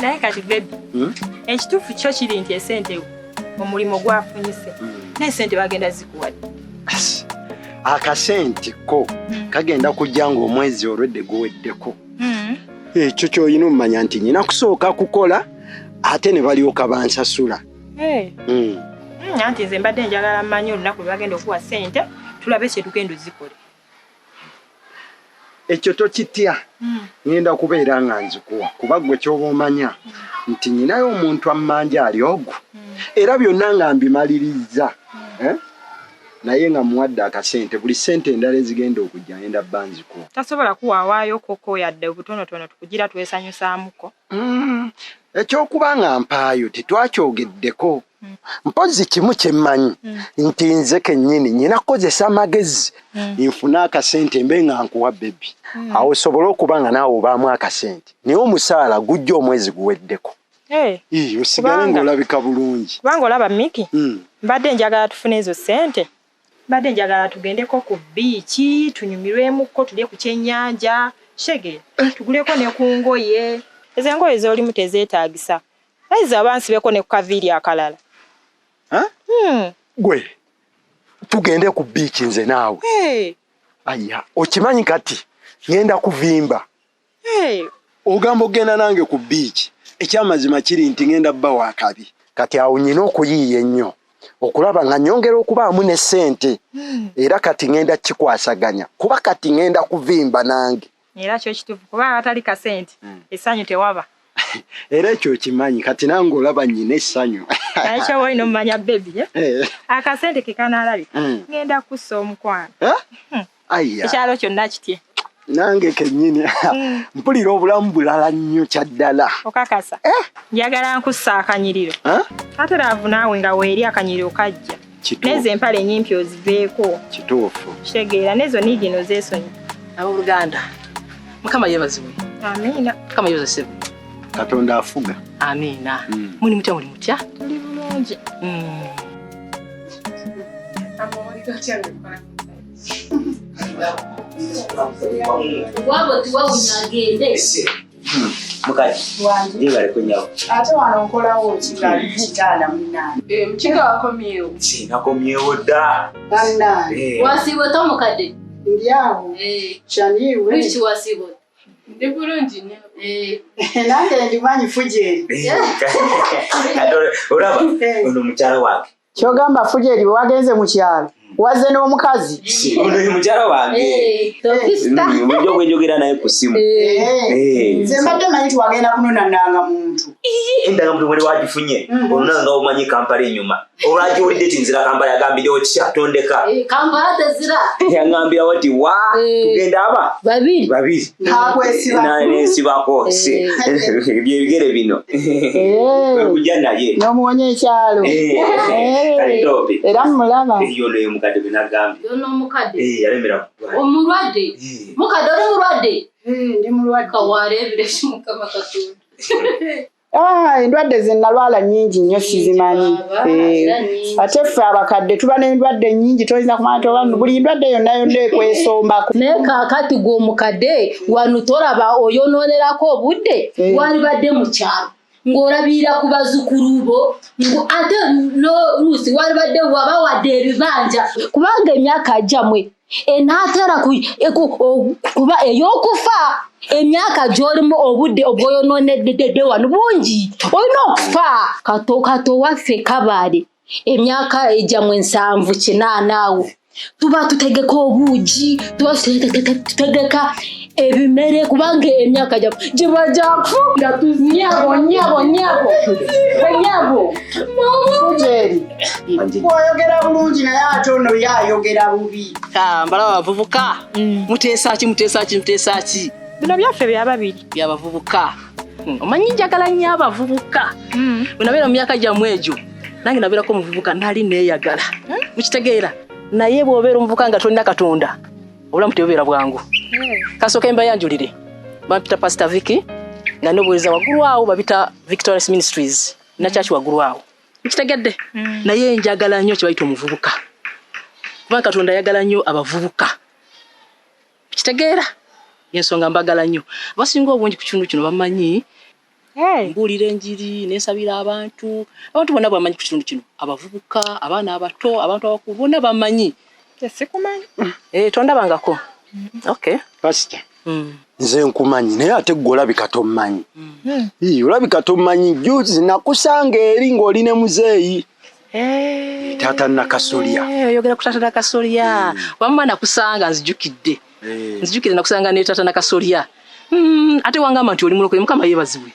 naye kati baby ekituufu kyo kiri nti esente omulimu gwafunyise naye sente bagenda zikuwadde akasente ko kagenda kujja ng'omwezi olwedde guweddeko ekyo ky'olina omumanya nti nyina kusooka kukola ate ne balyoka bansasula anti nze mbadde njagala mmanyi olunaku lwe bagenda okuwa sente tulabe kye tugenda zikole ekyo tokitya ngenda kubeera nga nzikuwa kuba gwe ky'oba omanya nti nyinayo omuntu ammanja ali ogwo era byonna nga mbimaliriza naye nga muwadde akasente buli sente endala ezigenda okujja ngenda bba nzikuwa tasobola kuwaawaayo koko yadde obutonotono tukugira twesanyusaamuko ekyokuba nga mpaayo tetwakyogeddeko mpozi kimu kyemmanyi nti nze kennyini nyina kukozesa amagezi nfuna akasente mbe nga nkuwa bebi awo osobole okuba nga naawe obaamu akasente naye omusaala gujja omwezi guweddeko osigale ng'olabika bulungi kubanga olaba Miki mbadde njagala tufune ezo sente mbadde njagala tugendeko ku biiki tunyumirwemukko tulye ku kyennyanja shege tuguleko ne ku ngoye ezo engoye z'olimu tezeetaagisa ayiza abansibeko ne ku kaviiri akalala gwe tugende ku biiki nze naawe aya okimanyi kati ngenda kuvimba ogamba ogenda nange ku biiki ekyamazima kiri nti ngenda bba wakabi kati awo nyina okuyiiya ennyo okulaba nga nyongera okubaamu ne ssente era kati ngenda kikwasaganya kuba kati ngenda kuvimba nange era kyo kituufu kuba atali kasente essanyu tewaba era ekyo kimanyi kati nange olaba nyina essanyu naye kyoba olina omumanya bebi akasente ke kanaalabika ngenda kussa omukwano ekyalo kyonna kitye nange kennyini mpulira obulamu bulala nnyo kyaddala okakasa njagala nkussa akanyiriro ate laavu naawe nga weeri akanyiriro kajja nezo empale ennyimpi oziveeko kituufu kitegeera nezo niigino zeesonyi abooluganda mukama yeebazibwe amiina mukama yeebazibwe katonda afuga amiina muli mutya muli mutya tuli bulungi wabo tuwawunyagende mukati ndibale kunyawo ate wano nkolawo kigali kitanda munani mkiga wakomyewo sinakomyewo dda wasiibwe tomukadde ndyawo kyaniiwe wiki wasiibwe ndi bulungi nange ndimanyi fujeri olaba ono mukyala wange kyogamba fujeri bwe wagenze mu kyalo wazze n'omukazi ono ye mukyala wange obulijjo bwenjogera naye ku simu nze mbadde manyi ti wagenda kunona ndangamuntu endagamuntu mwene wagifunye olunanga omanyi kampala enyuma olwagiwulidde ti nzira kampala yagambirawo kyatondeka kampala tezira yagambirawo ti wa tugenda aba babiri nensibako byebigere bino wekujja naye n'omuwonya ekyalo kalitope era mumulaba yono ye mukadde benagambye yono omukadde yalemera omulwadde mukadde oli mulwadde ndi mulwadde kawarebire mukama katonda endwadde zenalwala nnyingi nnyo sizimanyi ate ffe abakadde tuba n'endwadde nnyingi toyinza kumanya toba buli ndwadde yonna yonna ekwesombako naye kaakati gw'omukadde wano tolaba oyonoonerako obudde walibadde mu kyalo ng'olabirira ku bazzukulu bo ate n'oluusi walibadde wabawadde ebibanja kubanga emyaka ajjamwe enaatera kuba ey'okufa emyaka gy'olimu obudde obwoyonoonedde wano bungi olina okufa kato waffe kabaale emyaka ejjamwe 7-8 tuba tutegeka obuugi tuba tutegeka ebimere kubanga emyaka giba gyakufunda nyabo fujeri bw'oyogera bulungi naye ate ono yayogera bubi mbala abavubuka muteesaki bino byaffe byababiri byabavubuka omanyi njagala nnyo abavubuka bwe nabeera mu myaka gyammwe egyo nange nabeerako omuvubuka nali neeyagala mukitegeera naye bw'obeera omuvubuka nga tolina katonda obulamu tebubeera bwangu kasooka embayanjulire bampita pastor Vicky nga nobuweza waggulu awo babita Victorious Ministries nakyaki waggulu awo mukitegedde naye njagala nnyo kye bayita omuvubuka kubanga katonda ayagala nnyo abavubuka kitegeera yensonga mbagala nnyo abasinga obungi ku kitundu kino bamanyi mbuulira enjiri nensabira abantu bonna bamanyi ku kitundu kino abavubuka abaana abato abantu abakulu bonna bamanyi sikumanyi tondabangako okay pastor nze nkumanyi naye ate gwe olabika tommanyi olabika tommanyi juzi nakusanga eri ng'oli ne muzeeyi taata nakasolya oyogera ku taata nakasolya wamma nakusanga nzijukidde nakusanga ne taata nakasolya ate wangamba nti oli mulokole mukama yeebazibwe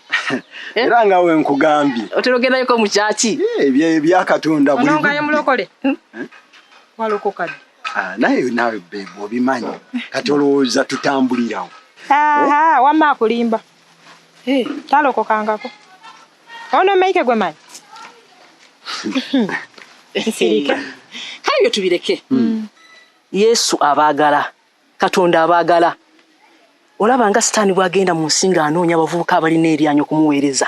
era nga we nkugambye oterogerayoko mu kyaki ebyakatonda ononga ye mulokole walokokadde nawe bebo obimanyi kati olowooza tutambulirawo wamma akulimba talokokangako ono maike gwe manyi nsirike kale byo tubireke yesu abaagala katonda abaagala olaba nga sitaani bwagenda mu nsi ng'anoonya abavubuka abalina eryanyi okumuweereza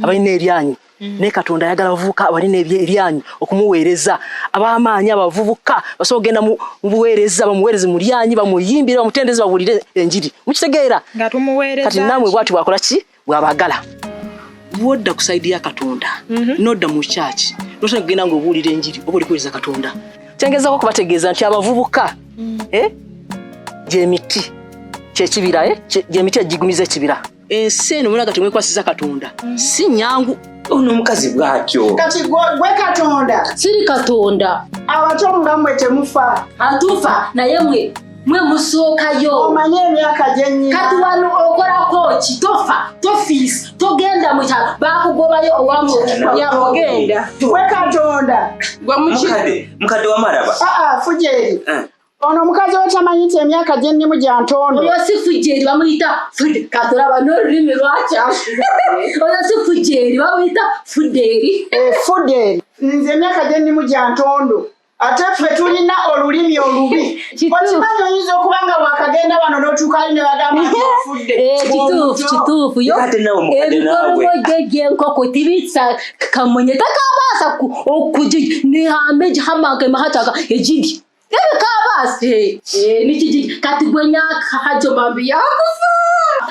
abalina eryanyi naye katonda ayagala abavubuka abalina eryanyi okumuweereza ab'amaanyi abavubuka basobola ogenda mu buweereza bamuweereze mu lyanyi bamuyimbire bamutendeze bawulire enjiri mukitegeera kati naamwe bwati bwakola ki bwabaagala bwodda ku sayidi ya katonda nodda mu kyaki notana kugenda ng'obuwulira enjiri oba oli kuweereza katonda kyengezaako okubategeeza nti abavubuka gy'emiti kyekibira gy'emiti egigumiza ekibira ensi eno munaga temwekwasiza katonda si nyangu ono omukazi bw'atyo kati gwe katonda siri katonda abato nga mmwe temufa atufa naye mwe musookayo omanye emyaka gyennyina kati wano okolako ki tofa tofiisi togenda mu kyalo bakugobayo owamu yakugenda gwe katonda mukadde wamaraba fujeri ono omukazi otamanyi nti emyaka gyennimu gya ntondo oyo si fujeri bamuyita katolaba n'olulimi lwakyasi oyo si fujeri bamuyita fuderi fuderi nze emyaka gyennimu gya ntondo ate ffe tulina olulimi olubi okimanyi oyinza okuba nga bwakagenda wano n'otuukaali ne bagamba ofudde kituufu yo ebikolomo gy'enkoko tibisa kamonye takabaasa nihame gihamage mahataka egindi ebikabaase nikiki kati gwenyakahajo mambi yakufa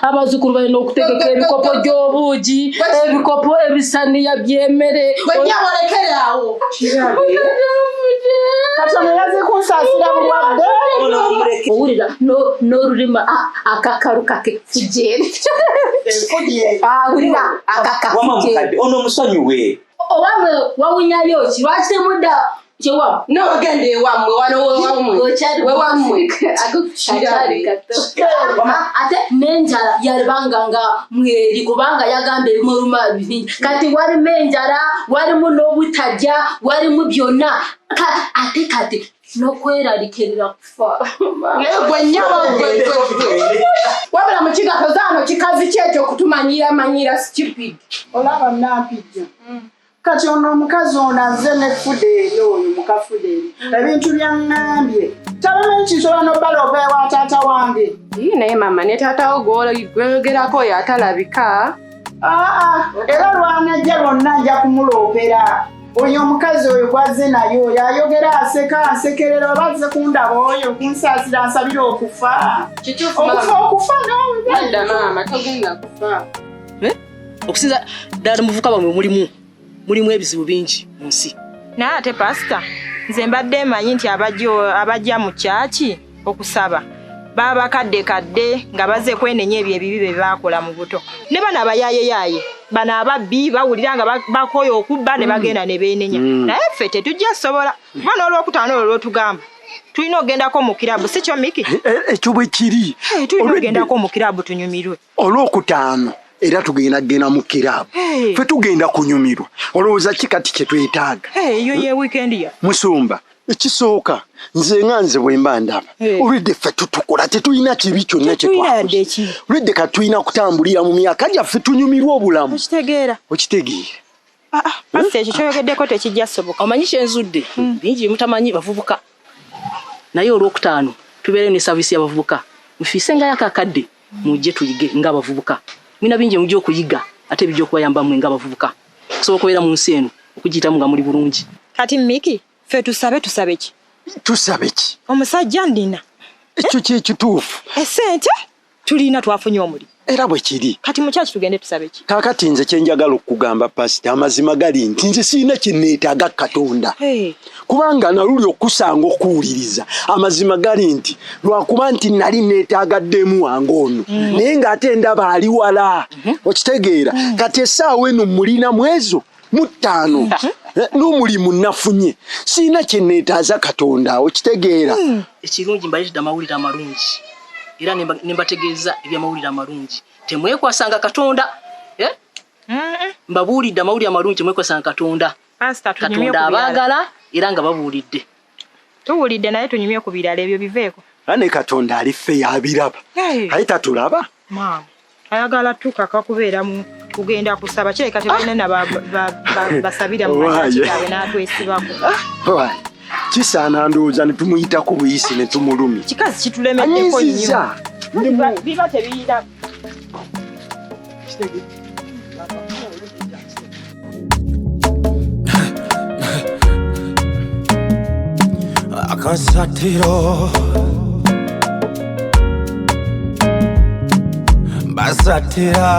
abazukulu balina okutegeka ebikopo gy'obuugi ebikopo ebisaniya by'emmere wenyabolekerawo katono yaze kunsaasira bulwadde owulira n'olulima akakalu kake fujeri awulira akakafujeri ono omusonyiwe owamwe wawunyayo ki lwaki temudda kyewamu n'ogende ewammwe wewamwe ate n'enjala yalibanga nga mweri kubanga yagamba ebimuluma bingi kati walimu enjala walimu n'obutajja walimu byonna ate kati n'okweraliikirira kufa wabula mu kigatozaano kikazi kyekyo okutumanyira stupid olaba nampijja kati ono omukazi ono azze ne fudeeri oyo mukafudeeri ebintu byaŋŋambye tabamanyi kisobola n'obbaloova ewa taata wange naye mama ne taatawo gweyogerako oyo atalabika era lwanajja lwonna nja kumuloopera oyo omukazi oyo gwazze naye oyo ayogera aseka ansekerera oba azze kundaba oyo kunsaasira nsabira okufa okufa nadda maama togenda kufa okusinza ddala muvuka bamwe mulimu ebizibu bingi mu nsi naye ate pasita nze mbadde manyi nti abajja mu kyaki okusaba baba bakadde nga bazze kwenenya ebyo ebibi bye baakola mu buto ne bano abayaayeyaye bano ababbi bawulira nga bakoya okubba ne bagenda ne beenenya naye ffe tetujja sobola kuba n'olwokutaano olwo lwotugamba tulina ogendako mu kirabu si kyo miki ekyo bwe kiri tulina ogendako mu kirabu tunyumirwe olwokutaano era tugenda mu kirabu ffe tugenda kunyumirwa olowooza ki kati kye twetaaga eyo ye wiikendi ya musumba ekisooka nze bwe mba ndaba olwedde ffe tutukola tetulina kibi kyonna kyetwakoze olwedde ka tulina kutambulira mu myaka gyaffe tunyumirwa obulamu okitegeera pasi ekyo kyoyogeddeko tekijja soboka omanyi kyenzudde bingi bimutamanyi bavubuka naye olwokutaano tubeereyo ne saavisi y'abavubuka mufiisengayo akakadde mujje tuyige ng'abavubuka mwina bingi mujja okuyiga ate bijja okubayambamu ng'abavubuka okusobola okubeera mu nsi eno okugiyitamu nga muli bulungi kati miki ffe tusabe ki omusajja ndina ekyo kyekituufu esente tulina twafunye omuli era bwe kiri kati mukyaki tugende tusabe ki kakati nze kyenjagala okugamba pasita amazima gali nti nze siina kyeneetaaga Katonda kubanga naluli okusanga okuwuliriza amazima gali nti lwakuba nti nali neetaaga ddemu wange ono naye ng'ate ndaba ali wala okitegeera kati essaawa eno mulina mwezo mu 5 n'omulimu nafunye siina kyeneetaaza Katonda okitegeera ekirungi mbaletedde amawulire amalungi era nembategeeza ebyamawulire amalungi temwekwasanga Katonda mbabuulidde amawulire amalungi temwekwasanga Katonda Katonda abaagala era nga babuulidde tuwulidde naye tunyumye ku birala ebyo biveeko ane Katonda ali ffe yabiraba aye tatulaba ayagala tukaka kubeera mu kugenda kusaba kireka tebalina basabira mu kitabe n'atwesibako kisaana ndowooza ne tumuyitako buyisi ne tumulumya kikazi kitulemeddeko nnyo biba tebiyira AKASATTIRO basatira